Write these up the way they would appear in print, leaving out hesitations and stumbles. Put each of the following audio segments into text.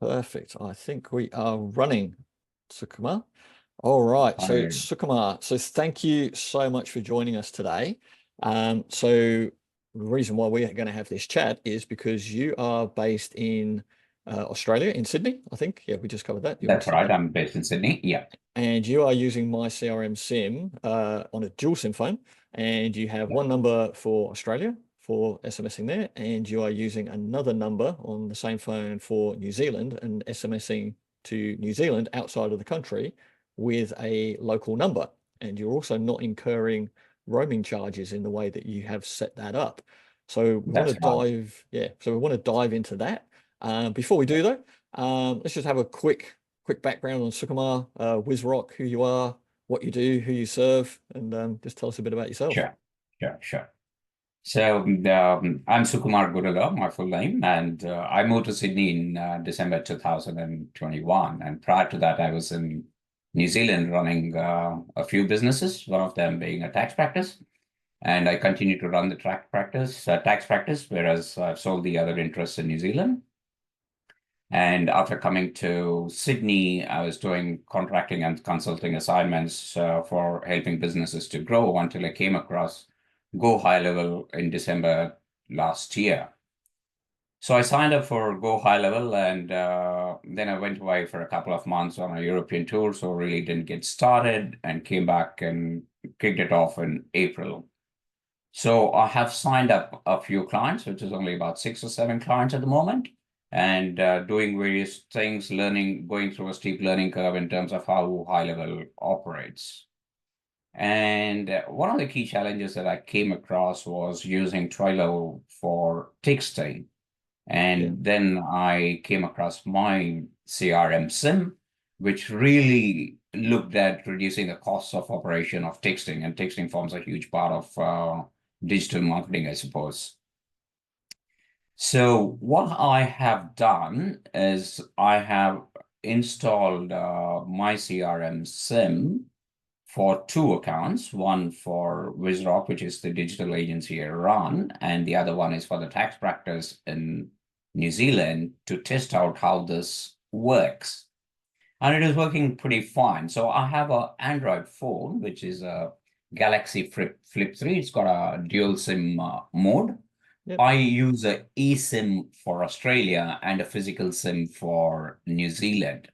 Perfect. I think we are running, Sukumar. All right. So Hi. Sukumar, so thank you so much for joining us today. So the reason why we're going to have this chat is because you are based in Australia, in Sydney, I think. Yeah, we just covered that. You're in That's right. Sydney. I'm based in Sydney. Yeah, And you are using myCRMSIM on a dual SIM phone, and you have yeah, one number for Australia for SMSing there, and you are using another number on the same phone for New Zealand and SMSing to New Zealand outside of the country with a local number. And you're also not incurring roaming charges in the way that you have set that up. So we want to that's right. dive, yeah, so we want to dive into that. Before we do though, let's just have a quick background on Sukumar, Wizrock, who you are, what you do, who you serve, and just tell us a bit about yourself. Sure, sure. So I'm Sukumar Gudalore, my full name, and I moved to Sydney in December 2021. And prior to that, I was in New Zealand running a few businesses, one of them being a tax practice. And I continue to run the tax practice, whereas I've sold the other interests in New Zealand. And after coming to Sydney, I was doing contracting and consulting assignments for helping businesses to grow until I came across Go High Level in December last year. So I signed up for Go High Level, and then I went away for a couple of months on a European tour, so really didn't get started and came back and kicked it off in April. So I have signed up a few clients, which is only about 6 or 7 clients at the moment, and doing various things, learning, going through a steep learning curve in terms of how high level operates. And one of the key challenges that I came across was using Twilio for texting. Yeah. And then I came across my CRM SIM, which really looked at reducing the costs of operation of texting, and texting forms a huge part of digital marketing, I suppose. So what I have done is I have installed my CRM SIM for 2 accounts, one for Wizrock, which is the digital agency I run, and the other one is for the tax practice in New Zealand to test out how this works. And it is working pretty fine. So I have an Android phone, which is a Galaxy Flip 3. It's got a dual SIM mode. Yep. I use a eSIM for Australia and a physical SIM for New Zealand.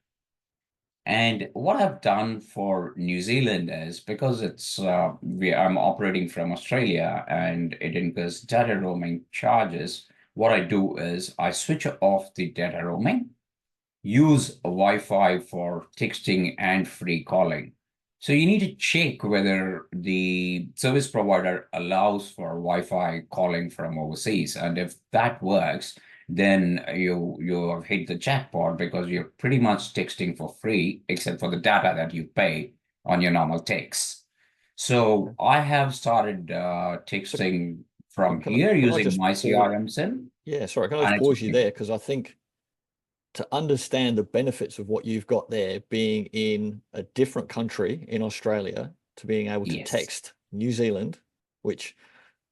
And what I've done for New Zealand is because I'm operating from Australia and it incurs data roaming charges. What I do is I switch off the data roaming, use Wi-Fi for texting and free calling. So you need to check whether the service provider allows for Wi-Fi calling from overseas. And if that works, then you have hit the jackpot because you're pretty much texting for free, except for the data that you pay on your normal text. So I have started So, texting so from here can I using just my pause? CRM SIM, Yeah, sorry, can I and just it's pause you working. there? Because I think to understand the benefits of what you've got there, being in a different country in Australia to being able to Yes. text New Zealand, which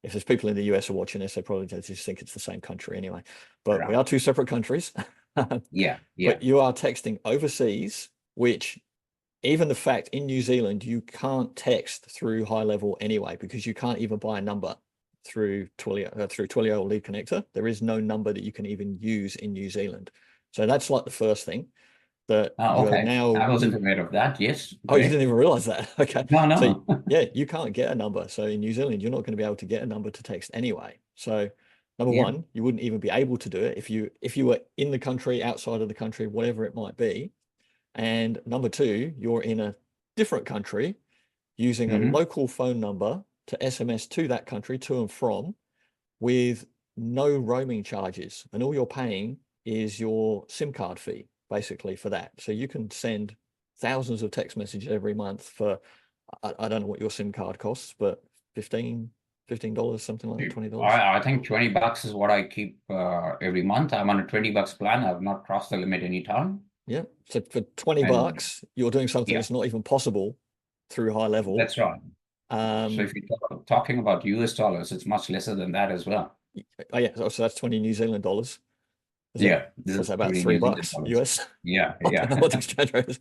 if there's people in the US are watching this, they probably just think it's the same country anyway. But we Right. are two separate countries. Yeah. Yeah. But you are texting overseas, which even the fact in New Zealand, you can't text through high level anyway, because you can't even buy a number through Twilio or Lead Connector. There is no number that you can even use in New Zealand. So that's like the first thing that you're Okay. I now. wasn't aware of that. Yes. Oh, you Great. didn't even realize that. Okay. No, So no. yeah, you can't get a number. So in New Zealand, you're not going to be able to get a number to text anyway. So number Yeah. one, you wouldn't even be able to do it if you were in the country, outside of the country, whatever it might be. And number two, you're in a different country using a Hmm. local phone number to SMS to that country, to and from, with no roaming charges. And all you're paying is your SIM card fee, basically, for that. So you can send thousands of text messages every month for, I don't know what your SIM card costs, but 15, $15, something like that, $20. I think $20 is what I keep every month. I'm on a $20 plan. I've not crossed the limit any time. Yeah. So for 20 And bucks, you're doing something yeah, that's not even possible through high level. that's right. So Um, if you're talking about US dollars, it's much lesser than that as well. oh yeah, so that's 20 New Zealand dollars. Yeah, this What's is that, about pretty New Zealand $3 dollars. US? Yeah, I don't know yeah. what the exchange rate is.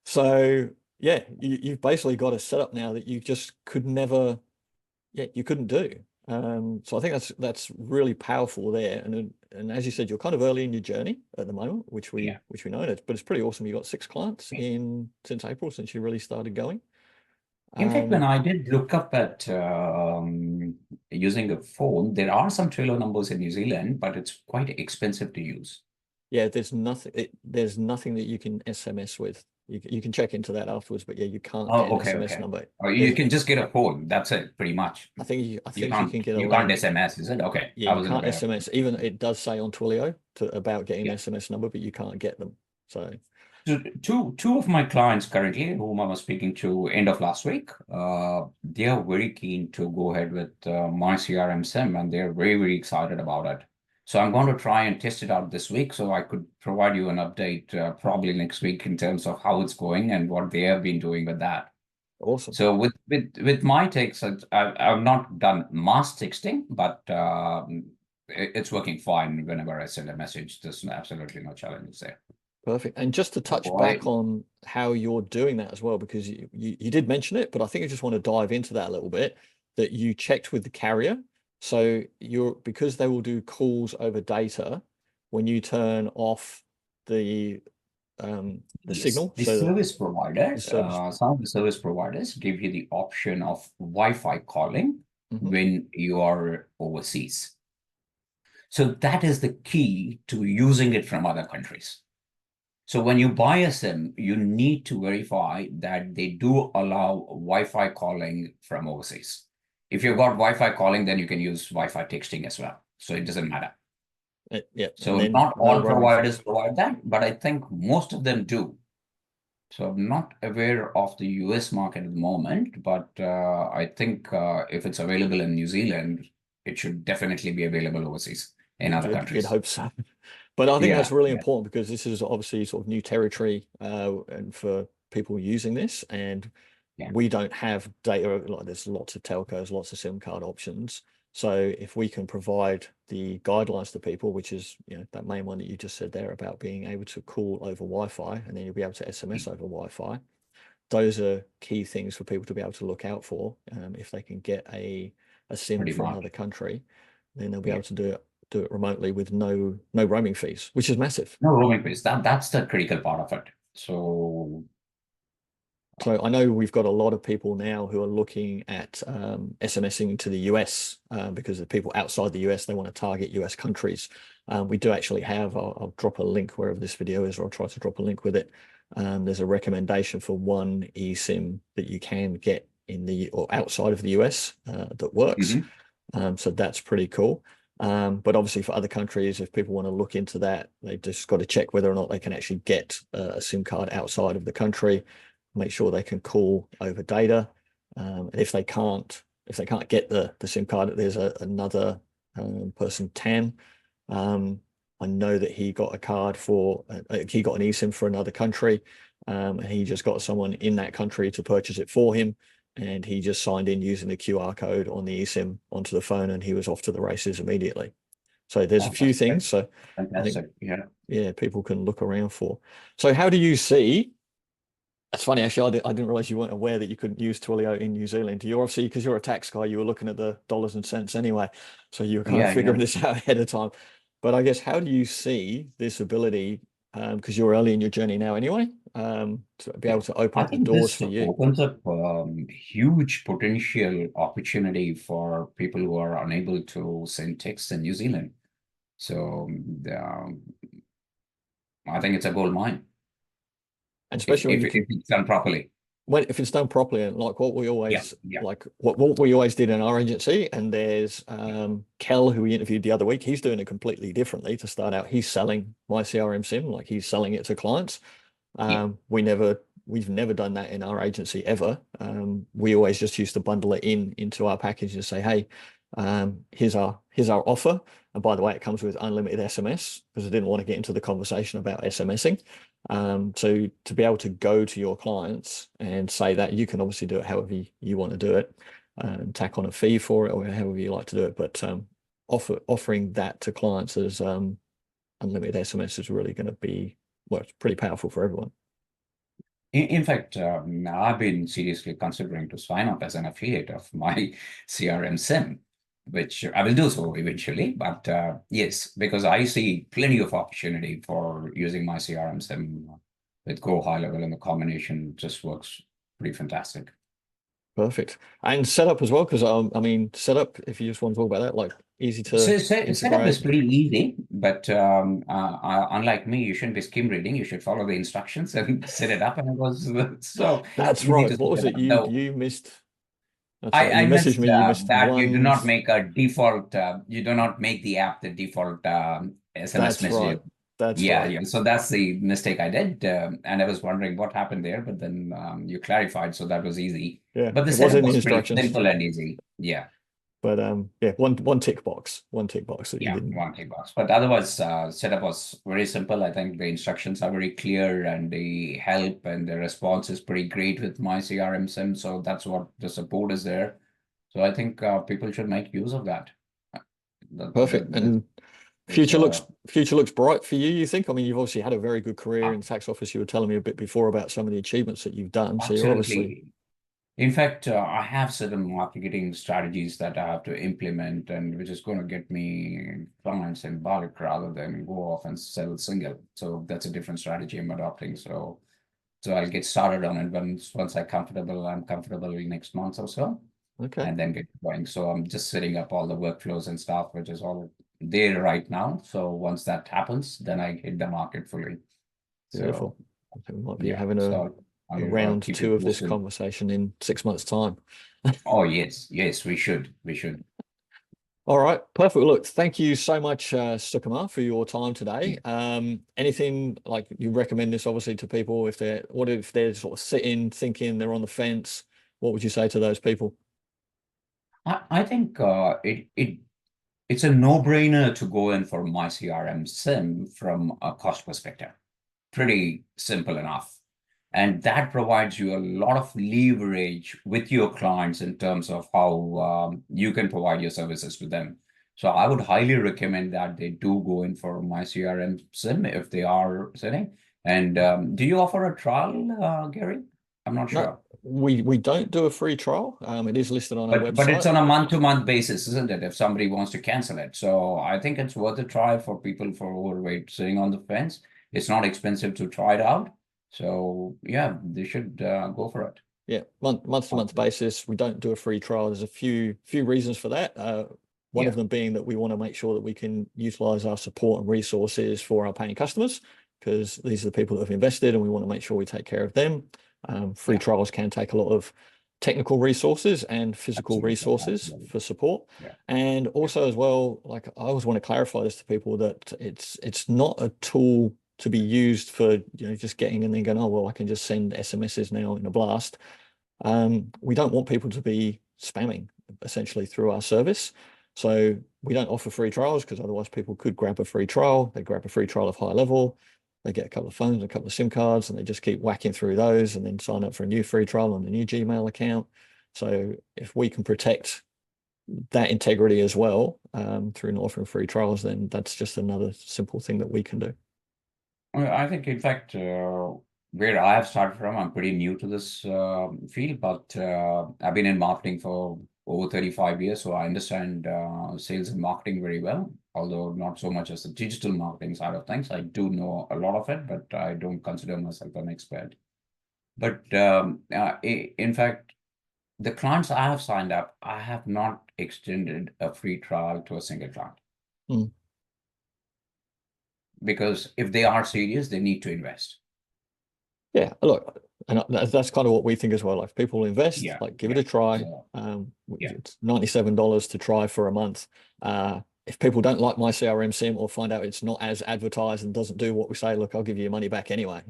So yeah, you've basically got a setup now that you just could never, yeah, you couldn't do. So I think that's really powerful there. And as you said, you're kind of early in your journey at the moment, which we Yeah. know, but it's pretty awesome. You got 6 clients since April, since you really started going. In fact, when Um, I did look up at using a phone, there are some trailer numbers in New Zealand, but it's quite expensive to use. yeah, there's nothing that you can SMS with. You can check into that afterwards, but yeah, you can't get Oh, an okay, SMS okay. number. Or you There's, can just get a phone. That's it, pretty much. I You think you can't can get a you can't link. SMS, is it? Okay, Yeah, I you wasn't can't aware. SMS. Even it does say on Twilio about getting an Yeah. SMS number, but you can't get them. So So two of my clients currently, whom I was speaking to end of last week, they are very keen to go ahead with myCRMSIM, and they're very excited about it. So I'm going to try and test it out this week, so I could provide you an update probably next week in terms of how it's going and what they have been doing with that. awesome. So with my takes, I've not done mass texting, but it's working fine whenever I send a message. There's absolutely no challenges there. Perfect. And just to touch Boy, back on how you're doing that as well, because you did mention it, but I think I just want to dive into that a little bit, that you checked with the carrier. So because they will do calls over data, when you turn off the yes, signal, the so service the providers, service. some of the service providers give you the option of Wi-Fi calling Mhm. when you are overseas. So that is the key to using it from other countries. So when you buy a SIM, you need to verify that they do allow Wi-Fi calling from overseas. If you've got Wi-Fi calling, then you can use Wi-Fi texting as well. So it doesn't matter. Yeah, and So then not no all roaming providers fees. provide that, but I think most of them do. So I'm not aware of the US market at the moment, but I think if it's available in New Zealand, it should definitely be available overseas in other You'd countries. hope so. But I think that's Yeah, really yeah, important because this is obviously sort of new territory and for people using this. And yeah. we don't have data. Like there's lots of telcos, lots of SIM card options. So if we can provide the guidelines to people, which is that main one that you just said there about being able to call over Wi-Fi, and then you'll be able to SMS over Wi-Fi. Those are key things for people to be able to look out for. If they can get a SIM Pretty for much. another country, then they'll be Yeah. able to do it remotely with no roaming fees, which is massive. No roaming fees. That's the critical part of it. So So I know we've got a lot of people now who are looking at SMSing to the US because the people outside the US, they want to target US countries. We do actually have, I'll drop a link wherever this video is, or I'll try to drop a link with it. There's a recommendation for one eSIM that you can get or outside of the US that works. mhm, So that's pretty cool. But obviously for other countries, if people want to look into that, they just got to check whether or not they can actually get a SIM card outside of the country, make sure they can call over data. And if they can't get the SIM card, there's another person, Tan. I know that he got a card he got an eSIM for another country. And he just got someone in that country to purchase it for him. And he just signed in using the QR code on the eSIM onto the phone, and he was off to the races immediately. So there's a oh, few that's great. things. So I think, Fantastic. Yeah. yeah, people can look around for. So how do you see? That's funny, actually. I didn't realize you weren't aware that you couldn't use Twilio in New Zealand. You're obviously, because you're a tax guy, you were looking at the dollars and cents anyway. So you were kind of Yeah, yeah. figuring this out ahead of time. But I guess, how do you see this ability, because you're early in your journey now anyway, to be able to open I up the think doors this for you? opens up huge potential opportunity for people who are unable to send text in New Zealand. So I think it's a gold mine And especially when you if can, it's done properly. if it's done properly, and like Yeah, yeah, what we always did in our agency. And there's Kel, who we interviewed the other week. He's doing it completely differently. To start out, he's selling myCRMSIM, like he's selling it to clients. yeah. We've never done that in our agency ever. We always just used to bundle it into our package and say, hey, here's our offer. And by the way, it comes with unlimited SMS, because I didn't want to get into the conversation about SMSing. So to be able to go to your clients and say that, you can obviously do it however you want to do it, and tack on a fee for it, or however you like to do it. But offering that to clients as unlimited SMS is really going to be, well, it's pretty powerful for everyone. In fact, I've been seriously considering to sign up as an affiliate of my CRM SIM, which I will do so eventually. But yes, because I see plenty of opportunity for using my CRM SIM with Go High Level, and the combination just works pretty fantastic. Perfect. And setup as well, because I mean, setup, if you just want to talk about that, like easy to So setup is integrate. pretty easy, but unlike me, you shouldn't be skim reading. You should follow the instructions and set it up, and it was so That's easy right. to What was set it? up. You No, you missed. That's right. I You messaged missed me. You missed that you do one. not make a default. You do not make the app the default SMS That's message. right. That's Yeah, right. yeah. So that's the mistake I did, and I was wondering what happened there. But then you clarified, so that was easy. Yeah, But the it was setup in the was pretty instructions. simple and easy. Yeah. But yeah, one tick box, one tick box that you Yeah, didn't. one tick box. But otherwise, setup was very simple. I think the instructions are very clear, and the help and the response is pretty great with my CRM sim. So that's what the support is there. So I think people should make use of that. Perfect. And There's future looks bright for you, you think? I mean, you've obviously had a very good career uh, in the tax office. You were telling me a bit before about some of the achievements that you've done. So you're obviously absolutely. In fact, I have certain marketing strategies that I have to implement, and which is going to get me clients in bulk rather than go off and sell single. So that's a different strategy I'm adopting. So I'll get started on it once I'm comfortable next month or so, okay. and then get going. So I'm just setting up all the workflows and stuff, which is all there right now. So once that happens, then I hit the market fully. Beautiful. So I think we might be yeah, having so a I'll round keep you two of this posted. conversation in 6 months' time. Oh yes, yes, we should. All right, perfect. Look, thank you so much, Sukumar, for your time today. Anything like you recommend this obviously to people if they're sort of sitting, thinking they're on the fence? What would you say to those people? I think it's a no-brainer to go in for myCRM SIM from a cost perspective. Pretty simple enough. And that provides you a lot of leverage with your clients in terms of how you can provide your services to them. So I would highly recommend that they do go in for myCRM SIM if they are sitting. And do you offer a trial, Gary? I'm not No, sure. we don't do a free trial. It is listed on our But it's website. on a month-to-month basis, isn't it? If somebody wants to cancel it. So I think it's worth a try for people for overweight sitting on the fence. It's not expensive to try it out. So yeah, they should go for it. Yeah, month to month Okay. basis. We don't do a free trial. There's a few reasons for that. One of Yeah, them being that we want to make sure that we can utilize our support and resources for our paying customers, because these are the people that have invested and we want to make sure we take care of them. Free yeah, trials can take a lot of technical resources and physical absolutely, resources absolutely. for support. Yeah, And yeah, also as well, like I always want to clarify this to people that it's not a tool to be used for just getting and then going, oh well, I can just send SMSs now in a blast. We don't want people to be spamming essentially through our service. So we don't offer free trials because otherwise people could grab a free trial. They grab a free trial of high level. They get a couple of phones, a couple of SIM cards, and they just keep whacking through those and then sign up for a new free trial on the new Gmail account. So if we can protect that integrity as well through not offering free trials, then that's just another simple thing that we can do. Well, I think, in fact, where I have started from, I'm pretty new to this field, but I've been in marketing for over 35 years, so I understand sales and marketing very well, although not so much as the digital marketing side of things. I do know a lot of it, but I don't consider myself an expert. But in fact, the clients I have signed up, I have not extended a free trial to a single client Mm. because if they are serious, they need to invest. Yeah, look, and that's kind of what we think as well. Like if people invest, Yeah, like give it yeah. a try. So yeah. It's $97 to try for a month. If people don't like my CRM sim or find out it's not as advertised and doesn't do what we say, look, I'll give you your money back anyway.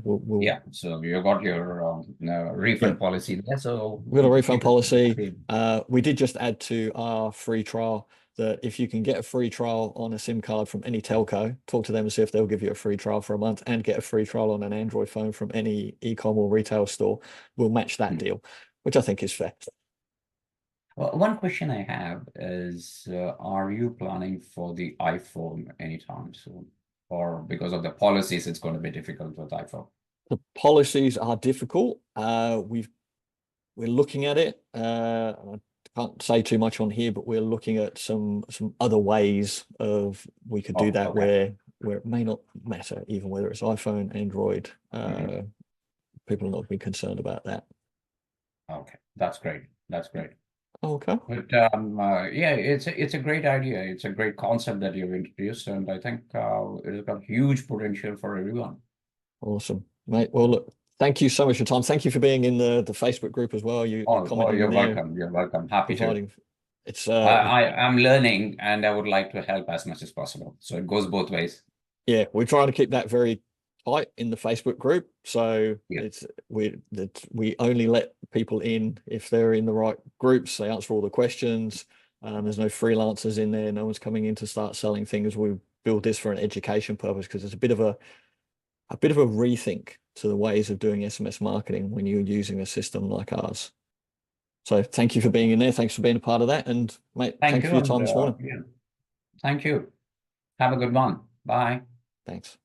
We'll Yeah, so you got your yeah, refund policy there. So we've got a refund keep it policy. happy. We did just add to our free trial that if you can get a free trial on a SIM card from any telco, talk to them and see if they'll give you a free trial for a month and get a free trial on an Android phone from any e-com or retail store. We'll match that Hmm. deal, which I think is fair. Well, one question I have is, are you planning for the iPhone anytime soon? or because of the policies, it's going to be difficult with iPhone? The policies are difficult. We're looking at it. I can't say too much on here, but we're looking at some other ways of we could do that Okay. where it may not matter, even whether it's iPhone, Android. People are not be concerned about that. Okay, that's great. That's great. Okay. But yeah, it's a great idea. It's a great concept that you've introduced, and I think it has got huge potential for everyone. Awesome, mate. Well, look, thank you so much for your time. Thank you for being in the Facebook group as well. You commenting You're in there, welcome. You're welcome. Happy to. providing. It's I'm learning, and I would like to help as much as possible. So it goes both ways. yeah, we're trying to keep that very tight in the Facebook group. So Yeah. we only let people in if they're in the right groups. They answer all the questions. There's no freelancers in there. No one's coming in to start selling things. We build this for an education purpose because it's a bit of a rethink to the ways of doing SMS marketing when you're using a system like ours. So thank you for being in there. Thanks for being a part of that. And mate, thank you for your time this morning. Yeah. Thank you. Have a good one. Bye. Thanks.